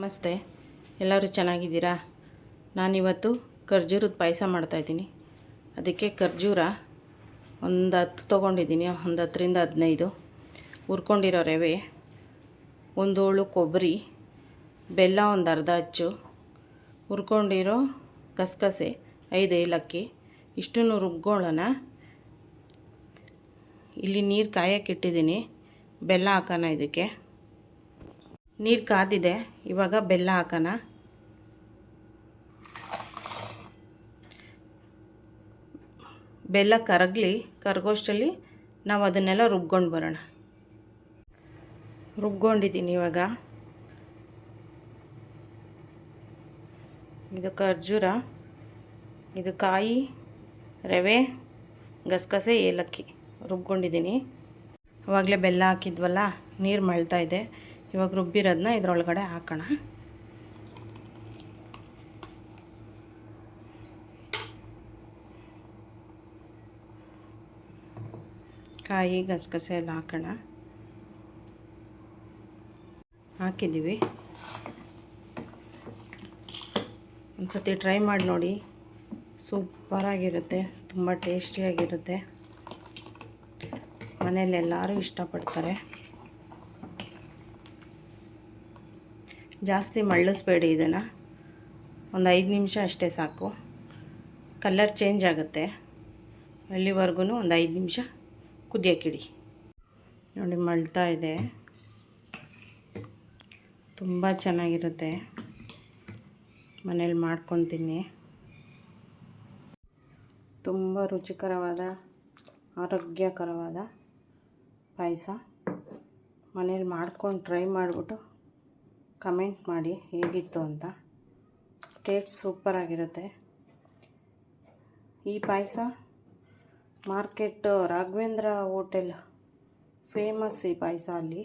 ನಮಸ್ತೆ, ಎಲ್ಲರೂ ಚೆನ್ನಾಗಿದ್ದೀರಾ? ನಾನಿವತ್ತು ಖರ್ಜೂರದ ಪಾಯಸ ಮಾಡ್ತಾಯಿದ್ದೀನಿ. ಅದಕ್ಕೆ ಖರ್ಜೂರ ಒಂದು 10 ತೊಗೊಂಡಿದ್ದೀನಿ, ಒಂದು 10ರಿಂದ 15. ಹುರ್ಕೊಂಡಿರೋ ರವೆ, ಒಂದು ಹೋಳು ಕೊಬ್ಬರಿ, ಬೆಲ್ಲ ಒಂದು ಅರ್ಧ ಅಚ್ಚು, ಹುರ್ಕೊಂಡಿರೋ ಗಸಗಸೆ 5 ಏಲಕ್ಕಿ. ಇಷ್ಟನ್ನು ರುಬ್ಕೊಳ್ಳೋಣ. ಇಲ್ಲಿ ನೀರು ಕಾಯಕ್ಕಿಟ್ಟಿದ್ದೀನಿ, ಬೆಲ್ಲ ಹಾಕೋಣ. ಇದಕ್ಕೆ ನೀರು ಕಾದಿದೆ, ಇವಾಗ ಬೆಲ್ಲ ಹಾಕೋಣ. ಬೆಲ್ಲ ಕರಗೋಷ್ಟರಲ್ಲಿ ನಾವು ಅದನ್ನೆಲ್ಲ ರುಬ್ಕೊಂಡು ಬರೋಣ. ರುಬ್ಕೊಂಡಿದ್ದೀನಿ ಇವಾಗ. ಇದು ಖರ್ಜೂರ, ಇದು ಕಾಯಿ, ರವೆ, ಗಸಗಸೆ, ಏಲಕ್ಕಿ ರುಬ್ಕೊಂಡಿದ್ದೀನಿ. ಆವಾಗಲೇ ಬೆಲ್ಲ ಹಾಕಿದ್ವಲ್ಲ, ನೀರು ಮಳ್ತಾ ಇದೆ. ಇವಾಗ ರುಬ್ಬಿರೋದನ್ನ ಇದರೊಳಗಡೆ ಹಾಕೋಣ. ಕಾಯಿ, ಗಸಗಸೆ ಎಲ್ಲ ಹಾಕೋಣ. ಹಾಕಿದ್ದೀವಿ. ಒಂದು ಸತಿ ಟ್ರೈ ಮಾಡಿ ನೋಡಿ, ಸೂಪರಾಗಿರುತ್ತೆ, ತುಂಬ ಟೇಸ್ಟಿಯಾಗಿರುತ್ತೆ. ಮನೇಲಿ ಎಲ್ಲರೂ ಇಷ್ಟಪಡ್ತಾರೆ. ಜಾಸ್ತಿ ಮಳ್ಳಿಸ್ಬೇಡಿ ಇದನ್ನು, ಒಂದು 5 ನಿಮಿಷ ಅಷ್ಟೇ ಸಾಕು. ಕಲರ್ ಚೇಂಜ್ ಆಗುತ್ತೆ. ಅಲ್ಲಿವರೆಗೂ ಒಂದು 5 ನಿಮಿಷ ಕುದಿಯೋಕ್ಕಿಡಿ. ನೋಡಿ, ಮಳ್ತಾ ಇದೆ. ತುಂಬ ಚೆನ್ನಾಗಿರುತ್ತೆ. ಮನೇಲಿ ಮಾಡ್ಕೊತೀನಿ. ತುಂಬ ರುಚಿಕರವಾದ, ಆರೋಗ್ಯಕರವಾದ ಪಾಯಸ. ಮನೇಲಿ ಮಾಡ್ಕೊಂಡು ಟ್ರೈ ಮಾಡಿಬಿಟ್ಟು ಕಮೆಂಟ್ ಮಾಡಿ ಹೇಗಿತ್ತು ಅಂತ. ಟೇಸ್ಟ್ ಸೂಪರಾಗಿರುತ್ತೆ. ಈ ಪಾಯಸ ಮಾರ್ಕೆಟ್ ರಾಘವೇಂದ್ರ ಹೋಟೆಲ್ ಫೇಮಸ್. ಈ ಪಾಯಸ ಅಲ್ಲಿ